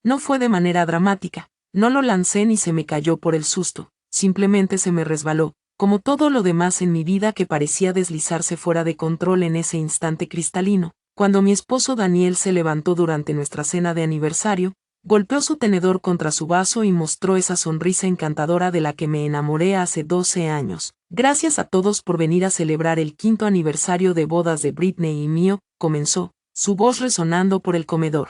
No fue de manera dramática, no lo lancé ni se me cayó por el susto, simplemente se me resbaló, como todo lo demás en mi vida que parecía deslizarse fuera de control en ese instante cristalino. Cuando mi esposo Daniel se levantó durante nuestra cena de aniversario, golpeó su tenedor contra su vaso y mostró esa sonrisa encantadora de la que me enamoré hace 12 años. Gracias a todos por venir a celebrar el 5º aniversario de bodas de Britney y mío, comenzó, su voz resonando por el comedor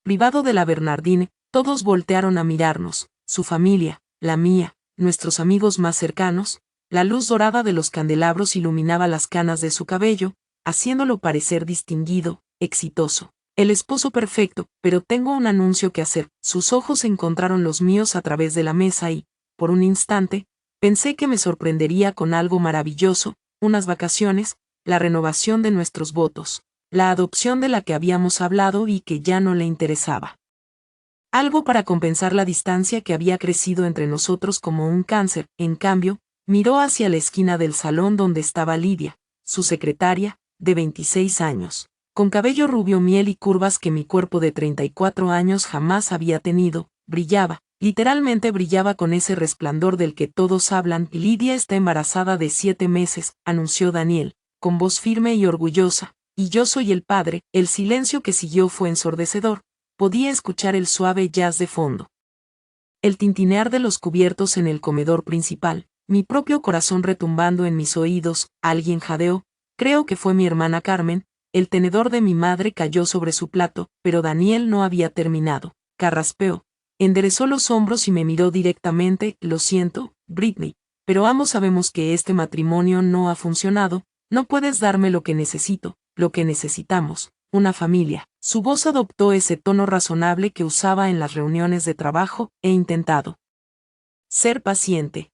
privado de la Bernardine. Todos voltearon a mirarnos, su familia, la mía, nuestros amigos más cercanos. La luz dorada de los candelabros iluminaba las canas de su cabello, haciéndolo parecer distinguido, exitoso. El esposo perfecto, pero tengo un anuncio que hacer. Sus ojos encontraron los míos a través de la mesa y, por un instante, pensé que me sorprendería con algo maravilloso, unas vacaciones, la renovación de nuestros votos, la adopción de la que habíamos hablado y que ya no le interesaba. Algo para compensar la distancia que había crecido entre nosotros como un cáncer. En cambio, miró hacia la esquina del salón donde estaba Lidia, su secretaria, de 26 años, con cabello rubio miel y curvas que mi cuerpo de 34 años jamás había tenido. Brillaba, literalmente brillaba con ese resplandor del que todos hablan. Lidia está embarazada de 7 meses, anunció Daniel, con voz firme y orgullosa, y yo soy el padre. El silencio que siguió fue ensordecedor. Podía escuchar el suave jazz de fondo, el tintinear de los cubiertos en el comedor principal, mi propio corazón retumbando en mis oídos. Alguien jadeó, creo que fue mi hermana Carmen. El tenedor de mi madre cayó sobre su plato, pero Daniel no había terminado. Carraspeó, enderezó los hombros y me miró directamente. Lo siento, Britney, pero ambos sabemos que este matrimonio no ha funcionado. No puedes darme lo que necesito, lo que necesitamos, una familia. Su voz adoptó ese tono razonable que usaba en las reuniones de trabajo. He intentado ser paciente,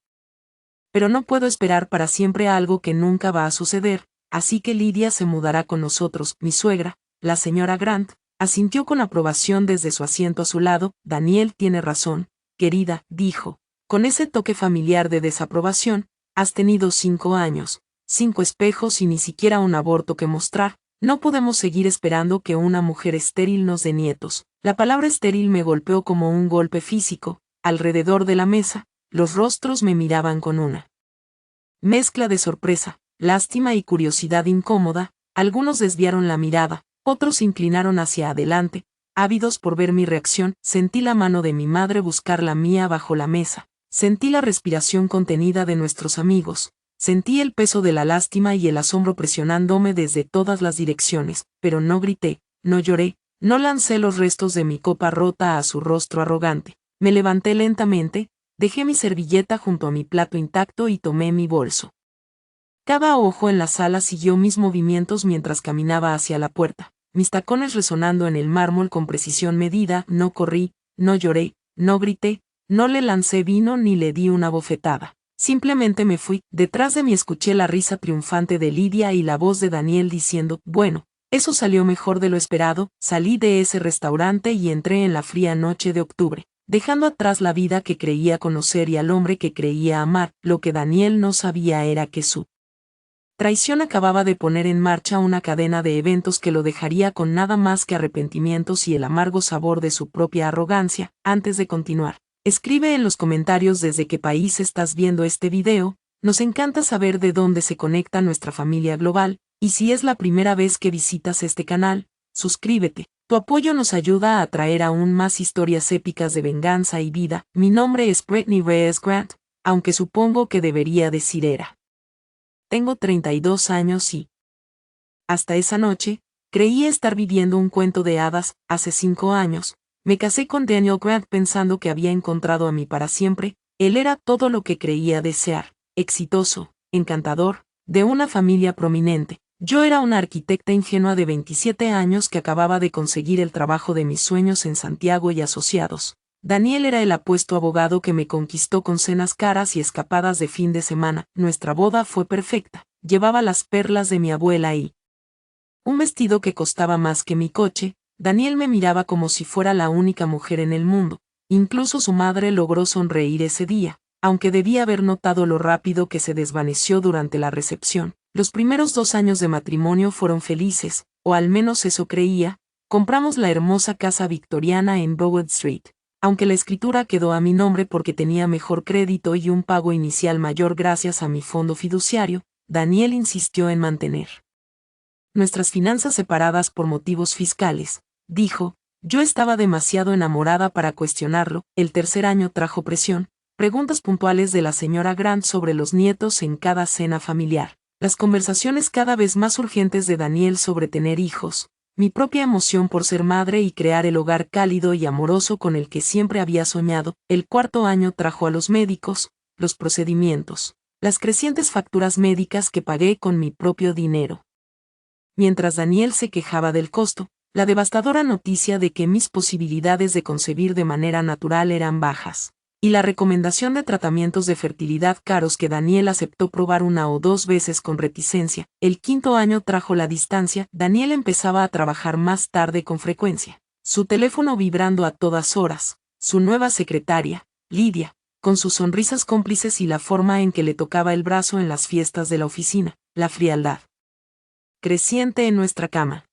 pero no puedo esperar para siempre algo que nunca va a suceder, así que Lidia se mudará con nosotros. Mi suegra, la señora Grant, asintió con aprobación desde su asiento a su lado. Daniel tiene razón, querida, dijo, con ese toque familiar de desaprobación. Has tenido 5 años, 5 espejos y ni siquiera un aborto que mostrar. No podemos seguir esperando que una mujer estéril nos dé nietos. La palabra estéril me golpeó como un golpe físico. Alrededor de la mesa, los rostros me miraban con una mezcla de sorpresa, lástima y curiosidad incómoda. Algunos desviaron la mirada, otros se inclinaron hacia adelante, ávidos por ver mi reacción. Sentí la mano de mi madre buscar la mía bajo la mesa. Sentí la respiración contenida de nuestros amigos. Sentí el peso de la lástima y el asombro presionándome desde todas las direcciones, pero no grité, no lloré, no lancé los restos de mi copa rota a su rostro arrogante. Me levanté lentamente, dejé mi servilleta junto a mi plato intacto y tomé mi bolso. Cada ojo en la sala siguió mis movimientos mientras caminaba hacia la puerta, mis tacones resonando en el mármol con precisión medida. No corrí, no lloré, no grité, no le lancé vino ni le di una bofetada. Simplemente me fui. Detrás de mí escuché la risa triunfante de Lidia y la voz de Daniel diciendo, bueno, eso salió mejor de lo esperado. Salí de ese restaurante y entré en la fría noche de octubre, dejando atrás la vida que creía conocer y al hombre que creía amar. Lo que Daniel no sabía era que su traición acababa de poner en marcha una cadena de eventos que lo dejaría con nada más que arrepentimientos y el amargo sabor de su propia arrogancia. Antes de continuar, escribe en los comentarios desde qué país estás viendo este video. Nos encanta saber de dónde se conecta nuestra familia global, y si es la primera vez que visitas este canal, suscríbete. Tu apoyo nos ayuda a traer aún más historias épicas de venganza y vida. Mi nombre es Britney Reyes Grant, aunque supongo que debería decir era. Tengo 32 años y, hasta esa noche, creía estar viviendo un cuento de hadas. Hace 5 años, me casé con Daniel Grant pensando que había encontrado a mí para siempre. Él era todo lo que creía desear, exitoso, encantador, de una familia prominente. Yo era una arquitecta ingenua de 27 años que acababa de conseguir el trabajo de mis sueños en Santiago y Asociados. Daniel era el apuesto abogado que me conquistó con cenas caras y escapadas de fin de semana. Nuestra boda fue perfecta. Llevaba las perlas de mi abuela y un vestido que costaba más que mi coche. Daniel me miraba como si fuera la única mujer en el mundo. Incluso su madre logró sonreír ese día, aunque debía haber notado lo rápido que se desvaneció durante la recepción. Los primeros 2 años de matrimonio fueron felices, o al menos eso creía. compramos la hermosa casa victoriana en Broad Street. Aunque la escritura quedó a mi nombre porque tenía mejor crédito y un pago inicial mayor gracias a mi fondo fiduciario, Daniel insistió en mantener nuestras finanzas separadas por motivos fiscales. Dijo, yo estaba demasiado enamorada para cuestionarlo. El tercer año trajo presión, preguntas puntuales de la señora Grant sobre los nietos en cada cena familiar, las conversaciones cada vez más urgentes de Daniel sobre tener hijos, mi propia emoción por ser madre y crear el hogar cálido y amoroso con el que siempre había soñado. El cuarto año trajo a los médicos, los procedimientos, las crecientes facturas médicas que pagué con mi propio dinero. Mientras Daniel se quejaba del costo, la devastadora noticia de que mis posibilidades de concebir de manera natural eran bajas, y la recomendación de tratamientos de fertilidad caros que Daniel aceptó probar 1 o 2 veces con reticencia. El quinto año trajo la distancia. Daniel empezaba a trabajar más tarde con frecuencia, su teléfono vibrando a todas horas, su nueva secretaria, Lidia, con sus sonrisas cómplices y la forma en que le tocaba el brazo en las fiestas de la oficina, la frialdad creciente en nuestra cama,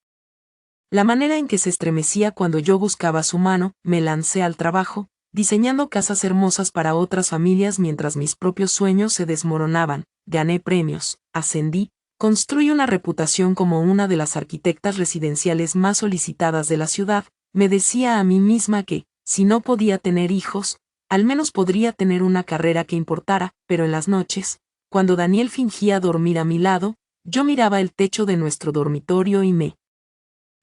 la manera en que se estremecía cuando yo buscaba su mano. Me lancé al trabajo, diseñando casas hermosas para otras familias mientras mis propios sueños se desmoronaban. Gané premios, ascendí, construí una reputación como una de las arquitectas residenciales más solicitadas de la ciudad. Me decía a mí misma que, si no podía tener hijos, al menos podría tener una carrera que importara. Pero en las noches, cuando Daniel fingía dormir a mi lado, yo miraba el techo de nuestro dormitorio y me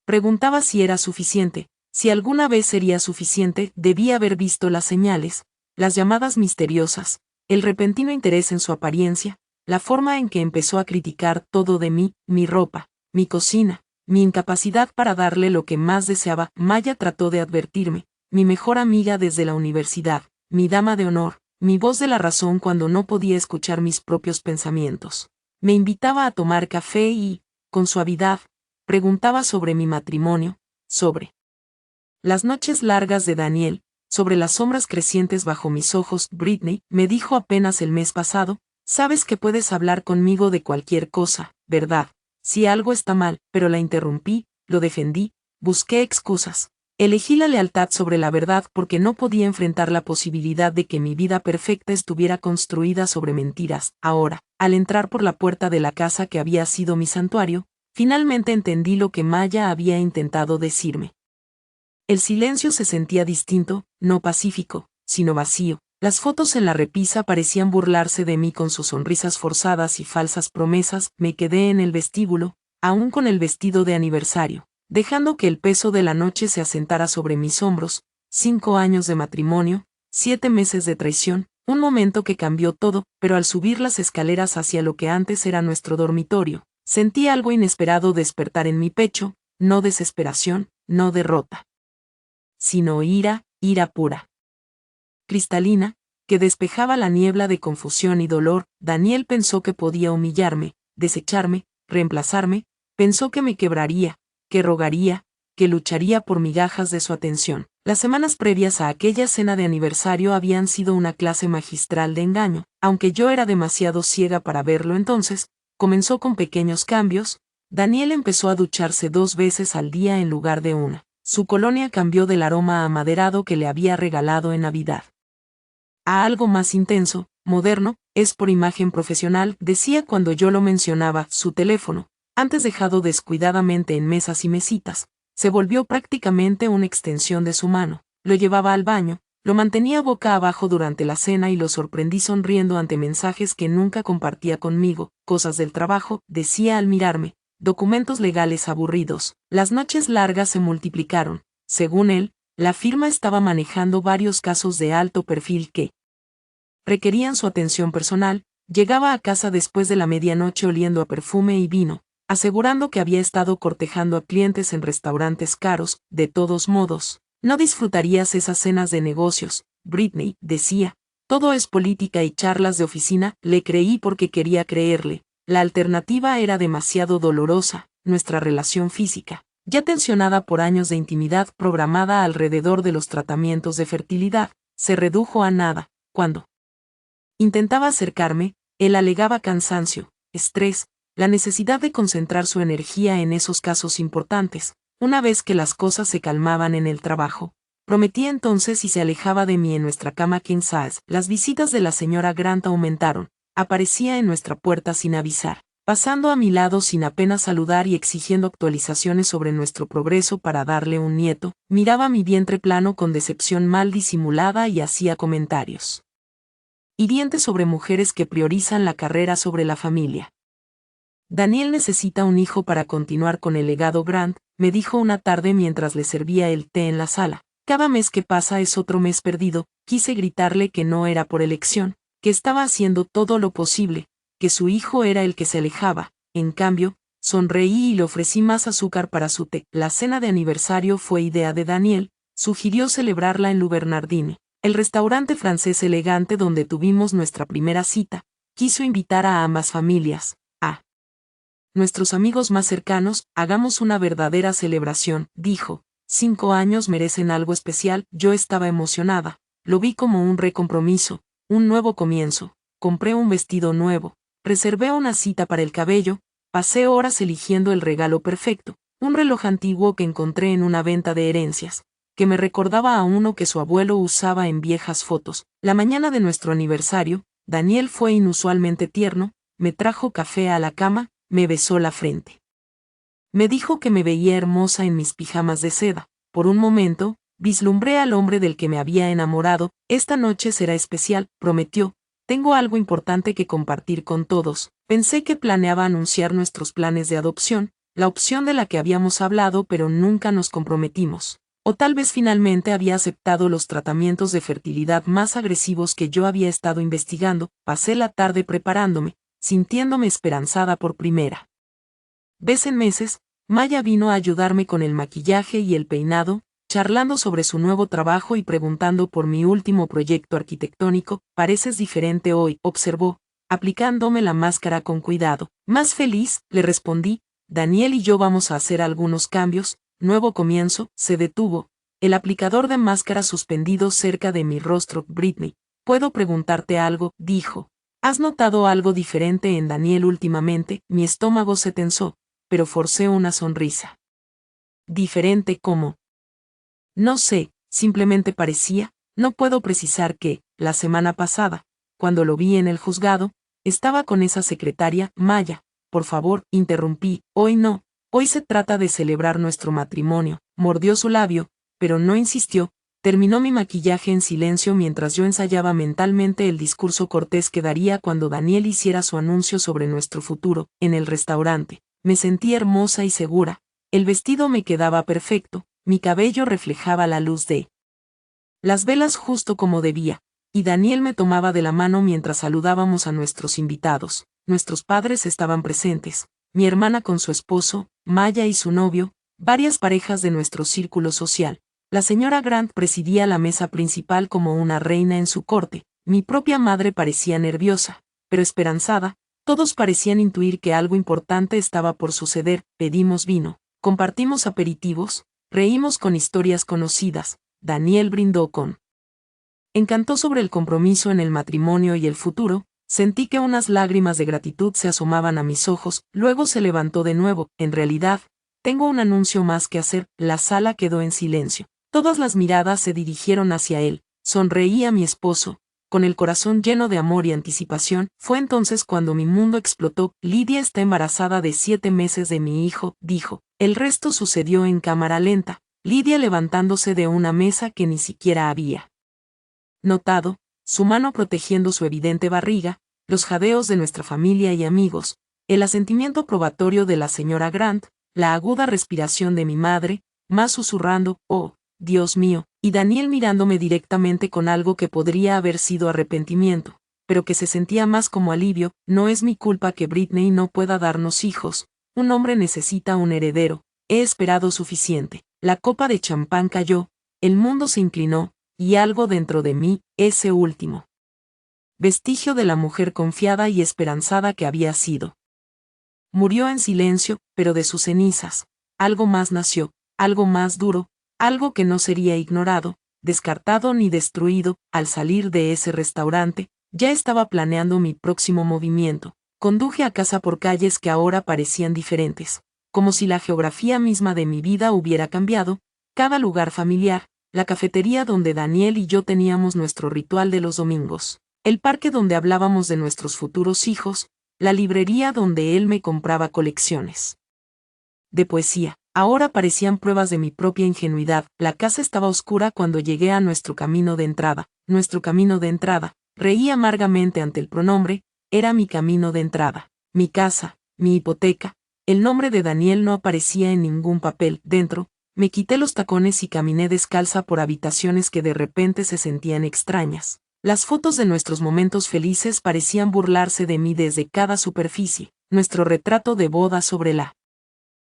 preguntaba si era suficiente, si alguna vez sería suficiente. Debía haber visto las señales, las llamadas misteriosas, el repentino interés en su apariencia, la forma en que empezó a criticar todo de mí, mi ropa, mi cocina, mi incapacidad para darle lo que más deseaba. Maya trató de advertirme, mi mejor amiga desde la universidad, mi dama de honor, mi voz de la razón cuando no podía escuchar mis propios pensamientos. Me invitaba a tomar café y, con suavidad, preguntaba sobre mi matrimonio, sobre las noches largas de Daniel, sobre las sombras crecientes bajo mis ojos. Britney, me dijo apenas el mes pasado, sabes que puedes hablar conmigo de cualquier cosa, ¿verdad? Si algo está mal. Pero la interrumpí, lo defendí, busqué excusas. Elegí la lealtad sobre la verdad porque no podía enfrentar la posibilidad de que mi vida perfecta estuviera construida sobre mentiras. Ahora, al entrar por la puerta de la casa que había sido mi santuario, finalmente entendí lo que Maya había intentado decirme. El silencio se sentía distinto, no pacífico, sino vacío. Las fotos en la repisa parecían burlarse de mí con sus sonrisas forzadas y falsas promesas. Me quedé en el vestíbulo, aún con el vestido de aniversario, dejando que el peso de la noche se asentara sobre mis hombros. 5 años de matrimonio, 7 meses de traición, un momento que cambió todo. Pero al subir las escaleras hacia lo que antes era nuestro dormitorio, sentí algo inesperado despertar en mi pecho, no desesperación, no derrota, sino ira, ira pura, cristalina, que despejaba la niebla de confusión y dolor. Daniel pensó que podía humillarme, desecharme, reemplazarme, pensó que me quebraría, que rogaría, que lucharía por migajas de su atención. Las semanas previas a aquella cena de aniversario habían sido una clase magistral de engaño. Aunque yo era demasiado ciega para verlo entonces, comenzó con pequeños cambios. Daniel empezó a ducharse 2 veces al día en lugar de una. Su colonia cambió del aroma amaderado que le había regalado en Navidad a algo más intenso, moderno. Es por imagen profesional, decía cuando yo lo mencionaba. Su teléfono, antes dejado descuidadamente en mesas y mesitas, se volvió prácticamente una extensión de su mano. Lo llevaba al baño, lo mantenía boca abajo durante la cena y lo sorprendí sonriendo ante mensajes que nunca compartía conmigo. Cosas del trabajo, decía al mirarme, documentos legales aburridos. Las noches largas se multiplicaron. Según él, la firma estaba manejando varios casos de alto perfil que requerían su atención personal. Llegaba a casa después de la medianoche oliendo a perfume y vino, asegurando que había estado cortejando a clientes en restaurantes caros. De todos modos, no disfrutarías esas cenas de negocios, Britney, decía. Todo es política y charlas de oficina. Le creí porque quería creerle. La alternativa era demasiado dolorosa. Nuestra relación física, ya tensionada por años de intimidad programada alrededor de los tratamientos de fertilidad, se redujo a nada. Cuando intentaba acercarme, él alegaba cansancio, estrés, la necesidad de concentrar su energía en esos casos importantes. Una vez que las cosas se calmaban en el trabajo, prometí entonces y se alejaba de mí en nuestra cama king size. Las visitas de la señora Grant aumentaron. Aparecía en nuestra puerta sin avisar, pasando a mi lado sin apenas saludar y exigiendo actualizaciones sobre nuestro progreso para darle un nieto. Miraba mi vientre plano con decepción mal disimulada y hacía comentarios hirientes sobre mujeres que priorizan la carrera sobre la familia. Daniel necesita un hijo para continuar con el legado Grant, me dijo una tarde mientras le servía el té en la sala. Cada mes que pasa es otro mes perdido. Quise gritarle que no era por elección, que estaba haciendo todo lo posible, que su hijo era el que se alejaba. En cambio, sonreí y le ofrecí más azúcar para su té. La cena de aniversario fue idea de Daniel, sugirió celebrarla en Le Bernardini, el restaurante francés elegante donde tuvimos nuestra primera cita. Quiso invitar a ambas familias, a nuestros amigos más cercanos. Hagamos una verdadera celebración, dijo. 5 años merecen algo especial. Yo estaba emocionada. Lo vi como un recompromiso, un nuevo comienzo. Compré un vestido nuevo, reservé una cita para el cabello, pasé horas eligiendo el regalo perfecto, un reloj antiguo que encontré en una venta de herencias, que me recordaba a uno que su abuelo usaba en viejas fotos. La mañana de nuestro aniversario, Daniel fue inusualmente tierno, me trajo café a la cama, me besó la frente. Me dijo que me veía hermosa en mis pijamas de seda. Por un momento, vislumbré al hombre del que me había enamorado. Esta noche será especial, prometió. Tengo algo importante que compartir con todos. Pensé que planeaba anunciar nuestros planes de adopción, la opción de la que habíamos hablado pero nunca nos comprometimos. O tal vez finalmente había aceptado los tratamientos de fertilidad más agresivos que yo había estado investigando. Pasé la tarde preparándome, sintiéndome esperanzada por primera vez en meses. Maya vino a ayudarme con el maquillaje y el peinado, charlando sobre su nuevo trabajo y preguntando por mi último proyecto arquitectónico. Pareces diferente hoy, observó, aplicándome la máscara con cuidado. Más feliz, le respondí. Daniel y yo vamos a hacer algunos cambios. Nuevo comienzo. Se detuvo, el aplicador de máscara suspendido cerca de mi rostro. Britney, ¿puedo preguntarte algo?, dijo. ¿Has notado algo diferente en Daniel últimamente? Mi estómago se tensó, pero forcé una sonrisa. ¿Diferente cómo? No sé, simplemente parecía. No puedo precisar que, la semana pasada, cuando lo vi en el juzgado, estaba con esa secretaria. Maya, por favor, interrumpí. Hoy no, hoy se trata de celebrar nuestro matrimonio. Mordió su labio, pero no insistió. Terminó mi maquillaje en silencio mientras yo ensayaba mentalmente el discurso cortés que daría cuando Daniel hiciera su anuncio sobre nuestro futuro. En el restaurante, me sentí hermosa y segura. El vestido me quedaba perfecto, mi cabello reflejaba la luz de las velas justo como debía, y Daniel me tomaba de la mano mientras saludábamos a nuestros invitados. Nuestros padres estaban presentes, mi hermana con su esposo, Maya y su novio, varias parejas de nuestro círculo social. La señora Grant presidía la mesa principal como una reina en su corte. Mi propia madre parecía nerviosa, pero esperanzada. Todos parecían intuir que algo importante estaba por suceder. Pedimos vino, compartimos aperitivos, reímos con historias conocidas. Daniel brindó con encantó sobre el compromiso en el matrimonio y el futuro. Sentí que unas lágrimas de gratitud se asomaban a mis ojos. Luego se levantó de nuevo. En realidad, tengo un anuncio más que hacer. La sala quedó en silencio. Todas las miradas se dirigieron hacia él. Sonreí a mi esposo, con el corazón lleno de amor y anticipación. Fue entonces cuando mi mundo explotó. Lidia está embarazada de 7 meses de mi hijo, dijo. El resto sucedió en cámara lenta. Lidia levantándose de una mesa que ni siquiera había notado, su mano protegiendo su evidente barriga, los jadeos de nuestra familia y amigos, el asentimiento probatorio de la señora Grant, la aguda respiración de mi madre, más susurrando, oh, Dios mío, y Daniel mirándome directamente con algo que podría haber sido arrepentimiento, pero que se sentía más como alivio. No es mi culpa que Britney no pueda darnos hijos. Un hombre necesita un heredero. He esperado suficiente. La copa de champán cayó, el mundo se inclinó, y algo dentro de mí, ese último vestigio de la mujer confiada y esperanzada que había sido, murió en silencio, pero de sus cenizas, algo más nació, algo más duro, algo que no sería ignorado, descartado ni destruido. Al salir de ese restaurante, ya estaba planeando mi próximo movimiento. Conduje a casa por calles que ahora parecían diferentes. como si la geografía misma de mi vida hubiera cambiado, cada lugar familiar, la cafetería donde Daniel y yo teníamos nuestro ritual de los domingos, el parque donde hablábamos de nuestros futuros hijos, la librería donde él me compraba colecciones de poesía. Ahora parecían pruebas de mi propia ingenuidad. La casa estaba oscura cuando llegué a nuestro camino de entrada. Nuestro camino de entrada. Reí amargamente ante el pronombre. Era mi camino de entrada. Mi casa, mi hipoteca. El nombre de Daniel no aparecía en ningún papel. Dentro, me quité los tacones y caminé descalza por habitaciones que de repente se sentían extrañas. Las fotos de nuestros momentos felices parecían burlarse de mí desde cada superficie. Nuestro retrato de boda sobre la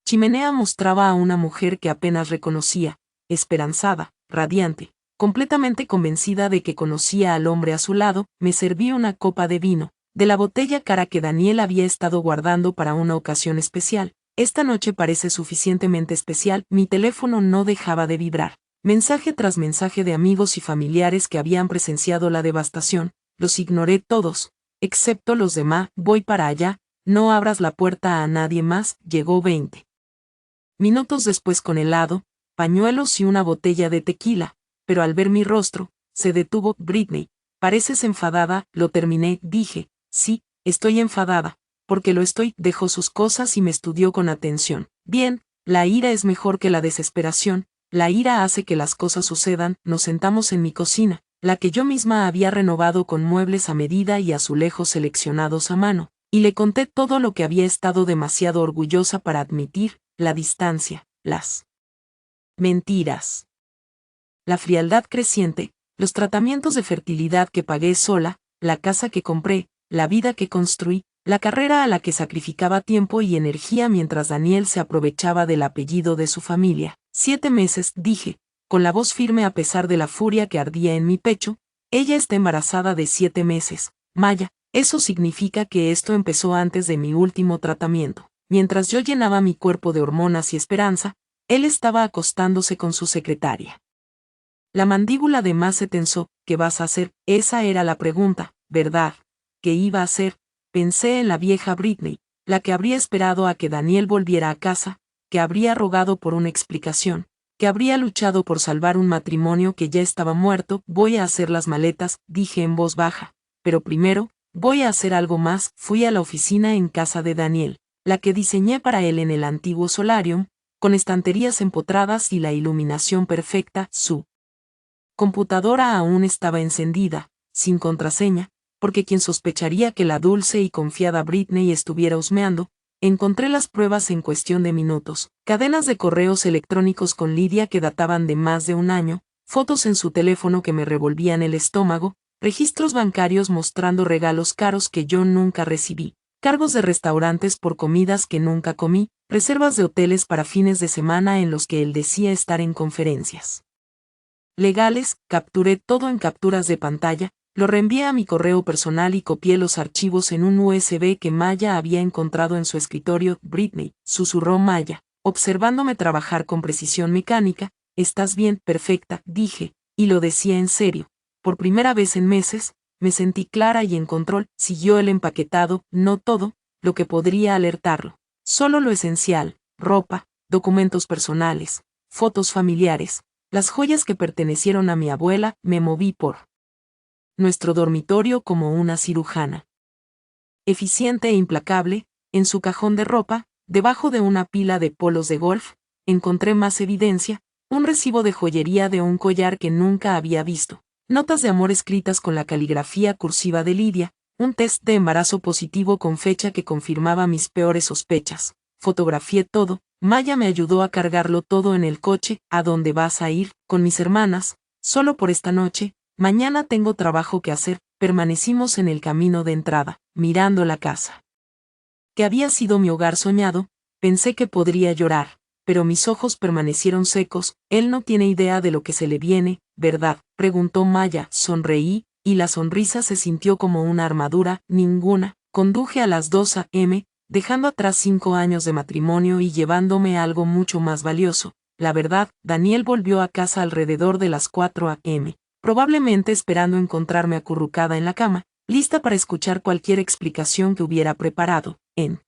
chimenea mostraba a una mujer que apenas reconocía, esperanzada, radiante, completamente convencida de que conocía al hombre a su lado. Me serví una copa de vino, de la botella cara que Daniel había estado guardando para una ocasión especial. Esta noche parece suficientemente especial. Mi teléfono no dejaba de vibrar. Mensaje tras mensaje de amigos y familiares que habían presenciado la devastación. Los ignoré todos, excepto los de Ma. Voy para allá, no abras la puerta a nadie más. Llegó 20 minutos después con helado, pañuelos y una botella de tequila, pero al ver mi rostro, se detuvo. Britney, pareces enfadada. Lo terminé, dije. Sí, estoy enfadada, porque lo estoy. Dejó sus cosas y me estudió con atención. Bien, la ira es mejor que la desesperación, la ira hace que las cosas sucedan. Nos sentamos en mi cocina, la que yo misma había renovado con muebles a medida y azulejos seleccionados a mano, y le conté todo lo que había estado demasiado orgullosa para admitir: la distancia, las mentiras, la frialdad creciente, los tratamientos de fertilidad que pagué sola, la casa que compré, la vida que construí, la carrera a la que sacrificaba tiempo y energía mientras Daniel se aprovechaba del apellido de su familia. 7 meses, dije, con la voz firme a pesar de la furia que ardía en mi pecho. Ella está embarazada de 7 meses, Maya. Eso significa que esto empezó antes de mi último tratamiento. Mientras yo llenaba mi cuerpo de hormonas y esperanza, él estaba acostándose con su secretaria. La mandíbula de Ma se tensó. ¿Qué vas a hacer? Esa era la pregunta, ¿verdad? ¿Qué iba a hacer? Pensé en la vieja Britney, la que habría esperado a que Daniel volviera a casa, que habría rogado por una explicación, que habría luchado por salvar un matrimonio que ya estaba muerto. Voy a hacer las maletas, dije en voz baja, pero primero, voy a hacer algo más. Fui a la oficina en casa de Daniel, la que diseñé para él en el antiguo solarium, con estanterías empotradas y la iluminación perfecta. Su computadora aún estaba encendida, sin contraseña, porque quien sospecharía que la dulce y confiada Britney estuviera husmeando. Encontré las pruebas en cuestión de minutos, cadenas de correos electrónicos con Lidia que databan de más de un año, fotos en su teléfono que me revolvían el estómago, registros bancarios mostrando regalos caros que yo nunca recibí, cargos de restaurantes por comidas que nunca comí, reservas de hoteles para fines de semana en los que él decía estar en conferencias legales. Capturé todo en capturas de pantalla, lo reenvié a mi correo personal y copié los archivos en un USB que Maya había encontrado en su escritorio. Britney, susurró Maya, observándome trabajar con precisión mecánica. ¿Estás bien? Perfecta, dije, y lo decía en serio. Por primera vez en meses, me sentí clara y en control. Siguió el empaquetado, no todo, lo que podría alertarlo. Solo lo esencial: ropa, documentos personales, fotos familiares, las joyas que pertenecieron a mi abuela. Me moví por nuestro dormitorio como una cirujana. Eficiente e implacable, en su cajón de ropa, debajo de una pila de polos de golf, encontré más evidencia: un recibo de joyería de un collar que nunca había visto, notas de amor escritas con la caligrafía cursiva de Lidia, un test de embarazo positivo con fecha que confirmaba mis peores sospechas. Fotografié todo. Maya me ayudó a cargarlo todo en el coche. ¿A dónde vas a ir? Con mis hermanas, solo por esta noche. Mañana tengo trabajo que hacer. Permanecimos en el camino de entrada, mirando la casa que había sido mi hogar soñado. Pensé que podría llorar, pero mis ojos permanecieron secos. Él no tiene idea de lo que se le viene, ¿verdad?, preguntó Maya. Sonreí, y la sonrisa se sintió como una armadura. Ninguna. Conduje a las 2 a.m., dejando atrás 5 años de matrimonio y llevándome algo mucho más valioso. La verdad, Daniel volvió a casa alrededor de las 4 a.m., probablemente esperando encontrarme acurrucada en la cama, lista para escuchar cualquier explicación que hubiera preparado. En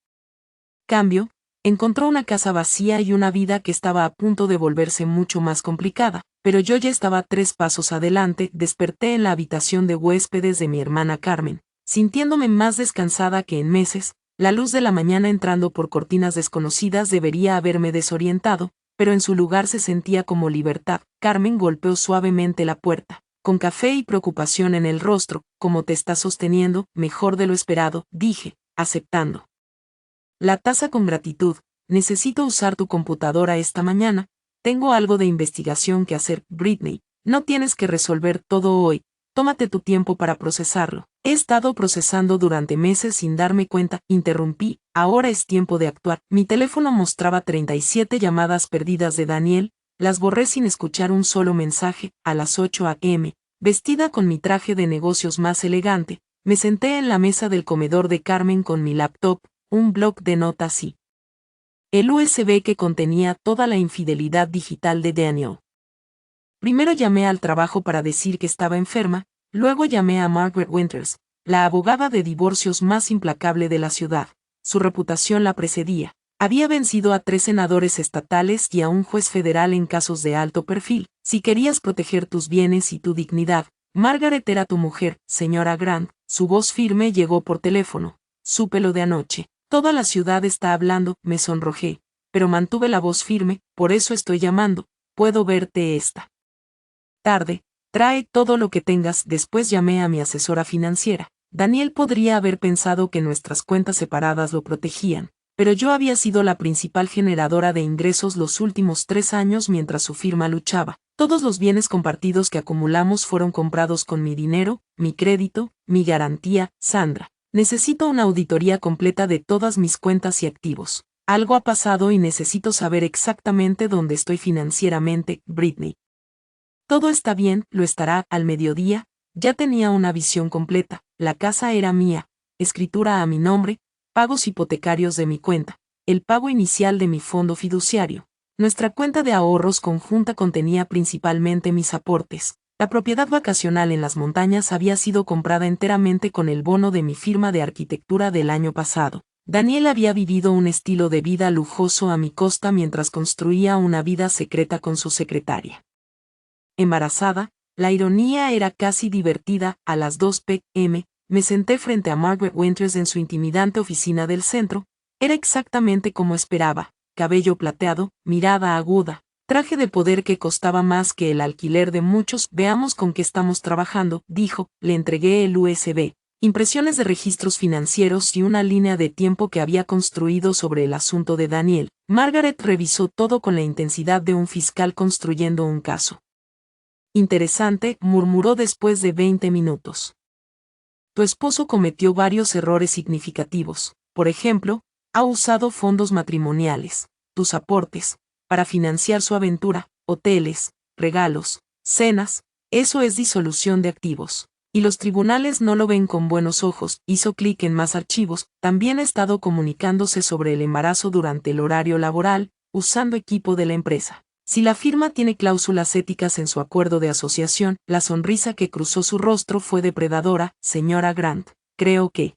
cambio, Encontró una casa vacía y una vida que estaba a punto de volverse mucho más complicada, pero yo ya estaba 3 pasos adelante. Desperté en la habitación de huéspedes de mi hermana Carmen, sintiéndome más descansada que en meses. La luz de la mañana entrando por cortinas desconocidas debería haberme desorientado, pero en su lugar se sentía como libertad. Carmen golpeó suavemente la puerta, con café y preocupación en el rostro. ¿Cómo te estás sosteniendo? Mejor de lo esperado, dije, aceptando la taza con gratitud. Necesito usar tu computadora esta mañana. Tengo algo de investigación que hacer. Britney, no tienes que resolver todo hoy. Tómate tu tiempo para procesarlo. He estado procesando durante meses sin darme cuenta. Interrumpí. Ahora es tiempo de actuar. Mi teléfono mostraba 37 llamadas perdidas de Daniel. Las borré sin escuchar un solo mensaje. A las 8 a.m., vestida con mi traje de negocios más elegante, me senté en la mesa del comedor de Carmen con mi laptop, un bloc de notas y el USB que contenía toda la infidelidad digital de Daniel. Primero llamé al trabajo para decir que estaba enferma, luego llamé a Margaret Winters, la abogada de divorcios más implacable de la ciudad. Su reputación la precedía. Había vencido a 3 senadores estatales y a un juez federal en casos de alto perfil. Si querías proteger tus bienes y tu dignidad, Margaret era tu mujer, señora Grant. Su voz firme llegó por teléfono. Supe lo de anoche. Toda la ciudad está hablando. Me sonrojé, pero mantuve la voz firme. Por eso estoy llamando. Puedo verte esta tarde. Trae todo lo que tengas. Después llamé a mi asesora financiera. Daniel podría haber pensado que nuestras cuentas separadas lo protegían, pero yo había sido la principal generadora de ingresos los últimos 3 años mientras su firma luchaba. Todos los bienes compartidos que acumulamos fueron comprados con mi dinero, mi crédito, mi garantía. Sandra, necesito una auditoría completa de todas mis cuentas y activos. Algo ha pasado y necesito saber exactamente dónde estoy financieramente. Britney. Todo está bien, lo estará. Al mediodía, ya tenía una visión completa. La casa era mía, escritura a mi nombre, pagos hipotecarios de mi cuenta, el pago inicial de mi fondo fiduciario. Nuestra cuenta de ahorros conjunta contenía principalmente mis aportes. La propiedad vacacional en las montañas había sido comprada enteramente con el bono de mi firma de arquitectura del año pasado. Daniel había vivido un estilo de vida lujoso a mi costa mientras construía una vida secreta con su secretaria. Embarazada, la ironía era casi divertida. A las 2 p.m., me senté frente a Margaret Winters en su intimidante oficina del centro. Era exactamente como esperaba: cabello plateado, mirada aguda, traje de poder que costaba más que el alquiler de muchos. Veamos con qué estamos trabajando, dijo. Le entregué el USB, impresiones de registros financieros y una línea de tiempo que había construido sobre el asunto de Daniel. Margaret revisó todo con la intensidad de un fiscal construyendo un caso. Interesante, murmuró después de 20 minutos. Tu esposo cometió varios errores significativos. Por ejemplo, ha usado fondos matrimoniales, tus aportes, para financiar su aventura, hoteles, regalos, cenas. Eso es disolución de activos. Y los tribunales no lo ven con buenos ojos. Hizo clic en más archivos. También ha estado comunicándose sobre el embarazo durante el horario laboral, usando equipo de la empresa. Si la firma tiene cláusulas éticas en su acuerdo de asociación. La sonrisa que cruzó su rostro fue depredadora. Señora Grant, creo que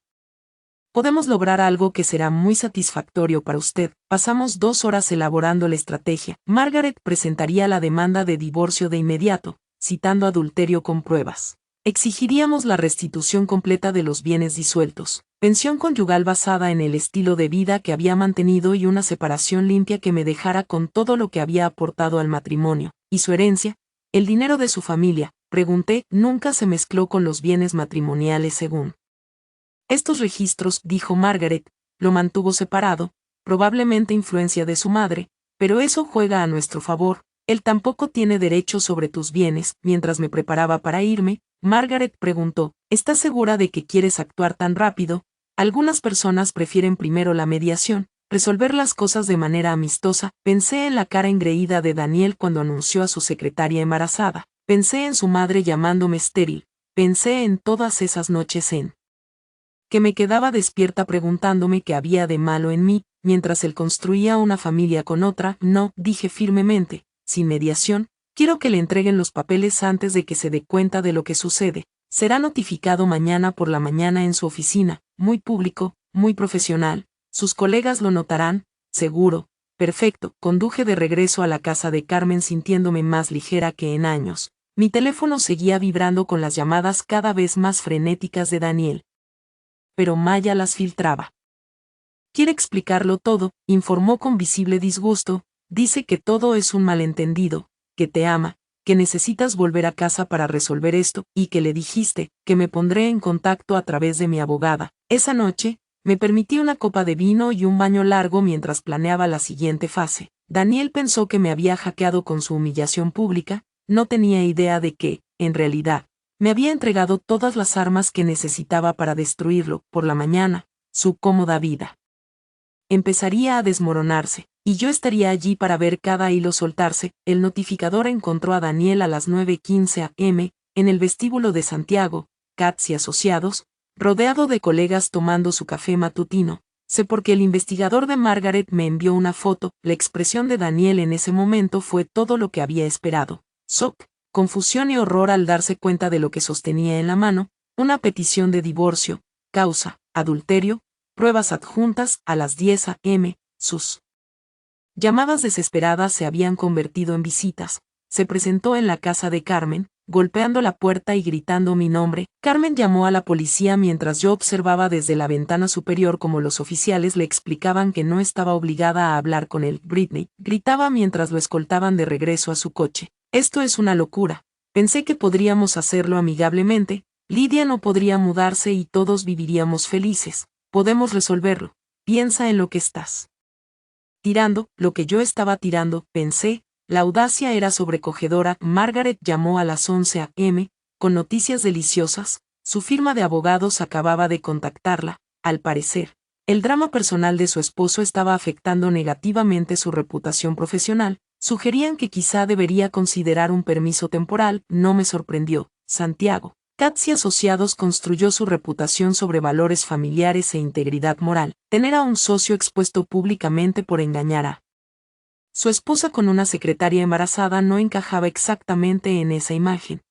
podemos lograr algo que será muy satisfactorio para usted. Pasamos 2 horas elaborando la estrategia. Margaret presentaría la demanda de divorcio de inmediato, citando adulterio con pruebas. Exigiríamos la restitución completa de los bienes disueltos, pensión conyugal basada en el estilo de vida que había mantenido y una separación limpia que me dejara con todo lo que había aportado al matrimonio. ¿Y su herencia? ¿El dinero de su familia?, pregunté. Nunca se mezcló con los bienes matrimoniales según estos registros, dijo Margaret. Lo mantuvo separado, probablemente influencia de su madre, pero eso juega a nuestro favor. Él tampoco tiene derecho sobre tus bienes. Mientras me preparaba para irme, Margaret preguntó, ¿estás segura de que quieres actuar tan rápido? Algunas personas prefieren primero la mediación, resolver las cosas de manera amistosa. Pensé en la cara engreída de Daniel cuando anunció a su secretaria embarazada. Pensé en su madre llamándome estéril. Pensé en todas esas noches en que me quedaba despierta preguntándome qué había de malo en mí, mientras él construía una familia con otra. No, dije firmemente, sin mediación. Quiero que le entreguen los papeles antes de que se dé cuenta de lo que sucede. Será notificado mañana por la mañana en su oficina, muy público, muy profesional. Sus colegas lo notarán, seguro, perfecto. Conduje de regreso a la casa de Carmen sintiéndome más ligera que en años. Mi teléfono seguía vibrando con las llamadas cada vez más frenéticas de Daniel. Pero Maya las filtraba. Quiere explicarlo todo, informó con visible disgusto, dice que todo es un malentendido, que te ama, que necesitas volver a casa para resolver esto, y que le dijiste, que me pondré en contacto a través de mi abogada. Esa noche, me permití una copa de vino y un baño largo mientras planeaba la siguiente fase. Daniel pensó que me había hackeado con su humillación pública, no tenía idea de que, en realidad, me había entregado todas las armas que necesitaba para destruirlo. Por la mañana, su cómoda vida empezaría a desmoronarse, y yo estaría allí para ver cada hilo soltarse. El notificador encontró a Daniel a las 9:15 am, en el vestíbulo de Santiago, Katz y Asociados, rodeado de colegas tomando su café matutino. Sé porque el investigador de Margaret me envió una foto. La expresión de Daniel en ese momento fue todo lo que había esperado. Shock, confusión y horror al darse cuenta de lo que sostenía en la mano, una petición de divorcio, causa, adulterio, pruebas adjuntas. A las 10 am, sus llamadas desesperadas se habían convertido en visitas. Se presentó en la casa de Carmen, golpeando la puerta y gritando mi nombre. Carmen llamó a la policía mientras yo observaba desde la ventana superior cómo los oficiales le explicaban que no estaba obligada a hablar con él. Britney gritaba mientras lo escoltaban de regreso a su coche. Esto es una locura. Pensé que podríamos hacerlo amigablemente. Lidia no podría mudarse y todos viviríamos felices. Podemos resolverlo. Piensa en lo que estás tirando, lo que yo estaba tirando, pensé. La audacia era sobrecogedora. Margaret llamó a las 11 am, con noticias deliciosas. Su firma de abogados acababa de contactarla. Al parecer, el drama personal de su esposo estaba afectando negativamente su reputación profesional. Sugerían que quizá debería considerar un permiso temporal. No me sorprendió. Santiago Katz y Asociados construyó su reputación sobre valores familiares e integridad moral. Tener a un socio expuesto públicamente por engañar a su esposa con una secretaria embarazada no encajaba exactamente en esa imagen.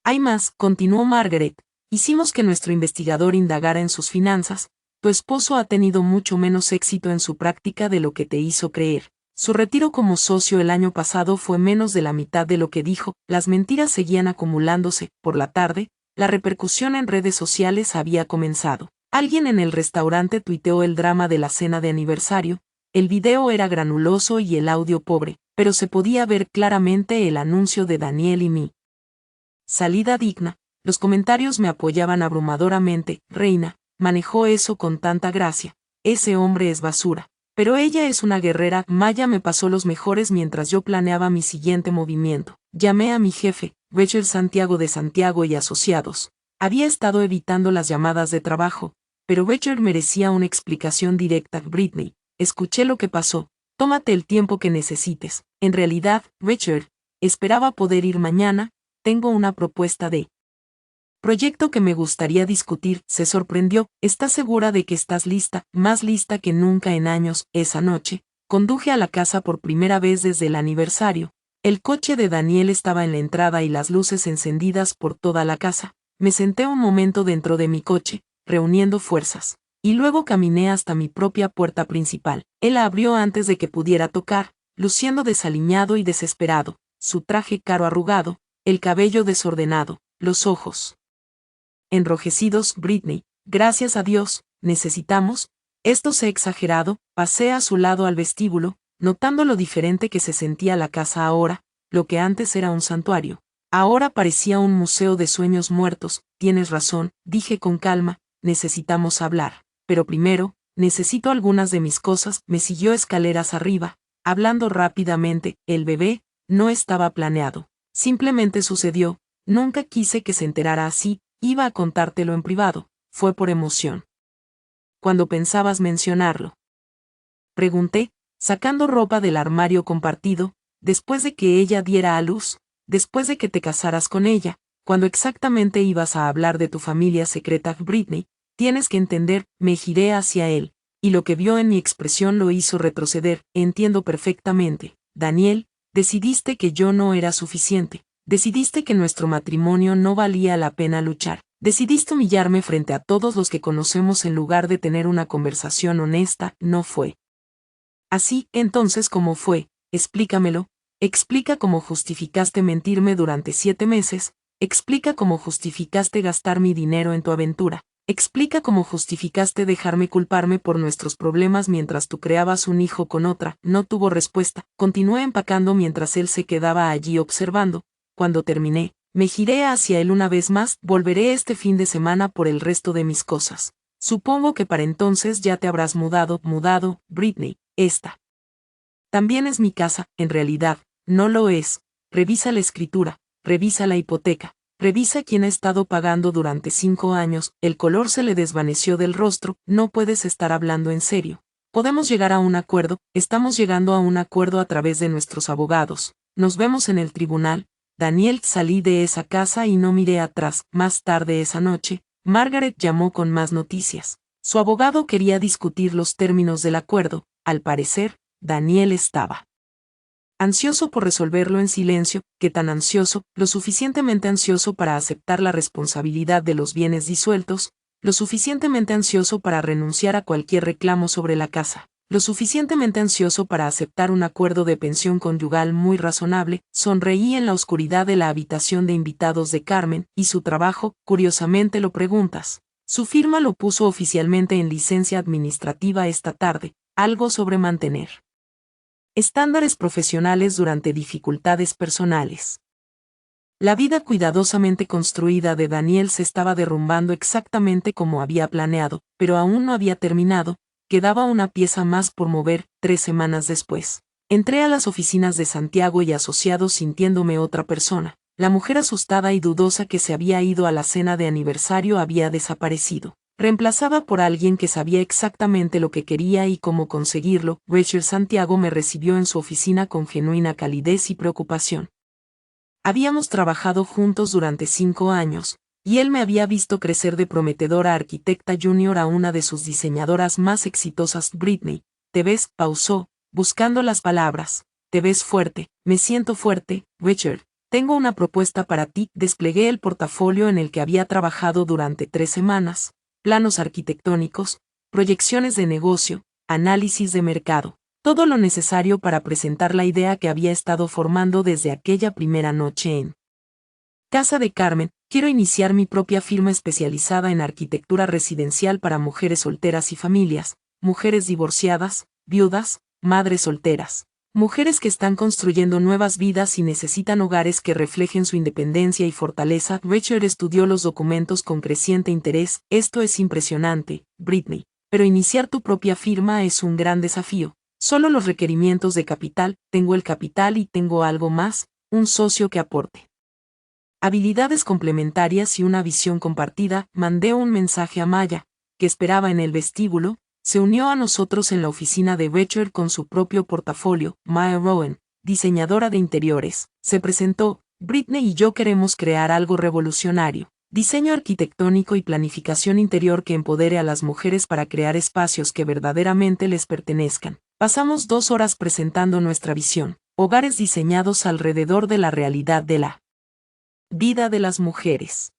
Hay más, continuó Margaret. Hicimos que nuestro investigador indagara en sus finanzas. Tu esposo ha tenido mucho menos éxito en su práctica de lo que te hizo creer. Su retiro como socio el año pasado fue menos de la mitad de lo que dijo. Las mentiras seguían acumulándose. Por la tarde, la repercusión en redes sociales había comenzado. Alguien en el restaurante tuiteó el drama de la cena de aniversario. El video era granuloso y el audio pobre, pero se podía ver claramente el anuncio de Daniel y mi salida digna. Los comentarios me apoyaban abrumadoramente. Reina, manejó eso con tanta gracia. Ese hombre es basura. Pero ella es una guerrera. Maya me pasó los mejores mientras yo planeaba mi siguiente movimiento. Llamé a mi jefe, Rachel Santiago de Santiago y Asociados. Había estado evitando las llamadas de trabajo, pero Rachel merecía una explicación directa. Britney, escuché lo que pasó. Tómate el tiempo que necesites. En realidad, Rachel, esperaba poder ir mañana. Tengo una propuesta de proyecto que me gustaría discutir. Se sorprendió. ¿Estás segura de que estás lista? Más lista que nunca en años. Esa noche, conduje a la casa por primera vez desde el aniversario. El coche de Daniel estaba en la entrada y las luces encendidas por toda la casa. Me senté un momento dentro de mi coche, reuniendo fuerzas, y luego caminé hasta mi propia puerta principal. Él la abrió antes de que pudiera tocar, luciendo desaliñado y desesperado, su traje caro arrugado, el cabello desordenado, los ojos enrojecidos. Britney, gracias a Dios, necesitamos. Esto se ha exagerado. Pasé a su lado al vestíbulo, notando lo diferente que se sentía la casa ahora. Lo que antes era un santuario, ahora parecía un museo de sueños muertos. Tienes razón, dije con calma, necesitamos hablar. Pero primero, necesito algunas de mis cosas. Me siguió escaleras arriba, hablando rápidamente. El bebé no estaba planeado. Simplemente sucedió. Nunca quise que se enterara así. Iba a contártelo en privado. Fue por emoción. ¿Cuándo pensabas mencionarlo?, pregunté, sacando ropa del armario compartido. Después de que ella diera a luz, después de que te casaras con ella. ¿Cuándo exactamente ibas a hablar de tu familia secreta? Britney, tienes que entender. Me giré hacia él, y lo que vio en mi expresión lo hizo retroceder. Entiendo perfectamente. Daniel, decidiste que yo no era suficiente. Decidiste que nuestro matrimonio no valía la pena luchar. Decidiste humillarme frente a todos los que conocemos en lugar de tener una conversación honesta. No fue Así, entonces, ¿cómo fue? Explícamelo. Explica cómo justificaste mentirme durante 7 meses. Explica cómo justificaste gastar mi dinero en tu aventura. Explica cómo justificaste dejarme culparme por nuestros problemas mientras tú creabas un hijo con otra. No tuvo respuesta. Continué empacando mientras él se quedaba allí observando. Cuando terminé, me giré hacia él una vez más. Volveré este fin de semana por el resto de mis cosas. Supongo que para entonces ya te habrás mudado, Britney. Esta también es mi casa, en realidad, no lo es. Revisa la escritura, revisa la hipoteca, revisa quién ha estado pagando durante 5 años. El color se le desvaneció del rostro. No puedes estar hablando en serio. Podemos llegar a un acuerdo. Estamos llegando a un acuerdo a través de nuestros abogados. Nos vemos en el tribunal. Daniel, salí de esa casa y no miré atrás. Más tarde esa noche, Margaret llamó con más noticias. Su abogado quería discutir los términos del acuerdo. Al parecer, Daniel estaba ansioso por resolverlo en silencio. ¿Qué tan ansioso? Lo suficientemente ansioso para aceptar la responsabilidad de los bienes disueltos, lo suficientemente ansioso para renunciar a cualquier reclamo sobre la casa, lo suficientemente ansioso para aceptar un acuerdo de pensión conyugal muy razonable. Sonreí en la oscuridad de la habitación de invitados de Carmen. ¿Y su trabajo? Curiosamente lo preguntas. Su firma lo puso oficialmente en licencia administrativa esta tarde. Algo sobre mantener estándares profesionales durante dificultades personales. La vida cuidadosamente construida de Daniel se estaba derrumbando exactamente como había planeado, pero aún no había terminado. Quedaba una pieza más por mover. 3 semanas después, entré a las oficinas de Santiago y Asociados sintiéndome otra persona. La mujer asustada y dudosa que se había ido a la cena de aniversario había desaparecido, reemplazada por alguien que sabía exactamente lo que quería y cómo conseguirlo. Rachel Santiago me recibió en su oficina con genuina calidez y preocupación. Habíamos trabajado juntos durante 5 años, y él me había visto crecer de prometedora arquitecta junior a una de sus diseñadoras más exitosas. Britney, te ves, pausó, buscando las palabras. Te ves fuerte. Me siento fuerte, Richard. Tengo una propuesta para ti. Desplegué el portafolio en el que había trabajado durante 3 semanas. Planos arquitectónicos, proyecciones de negocio, análisis de mercado. Todo lo necesario para presentar la idea que había estado formando desde aquella primera noche en casa de Carmen. Quiero iniciar mi propia firma especializada en arquitectura residencial para mujeres solteras y familias, mujeres divorciadas, viudas, madres solteras, mujeres que están construyendo nuevas vidas y necesitan hogares que reflejen su independencia y fortaleza. Richard estudió los documentos con creciente interés. Esto es impresionante, Britney, pero iniciar tu propia firma es un gran desafío. Solo los requerimientos de capital. Tengo el capital y tengo algo más, un socio que aporte habilidades complementarias y una visión compartida. Mandé un mensaje a Maya, que esperaba en el vestíbulo. Se unió a nosotros en la oficina de Richard con su propio portafolio. Maya Rowan, diseñadora de interiores, se presentó. Britney y yo queremos crear algo revolucionario. Diseño arquitectónico y planificación interior que empodere a las mujeres para crear espacios que verdaderamente les pertenezcan. Pasamos 2 horas presentando nuestra visión. Hogares diseñados alrededor de la realidad de la vida de las mujeres.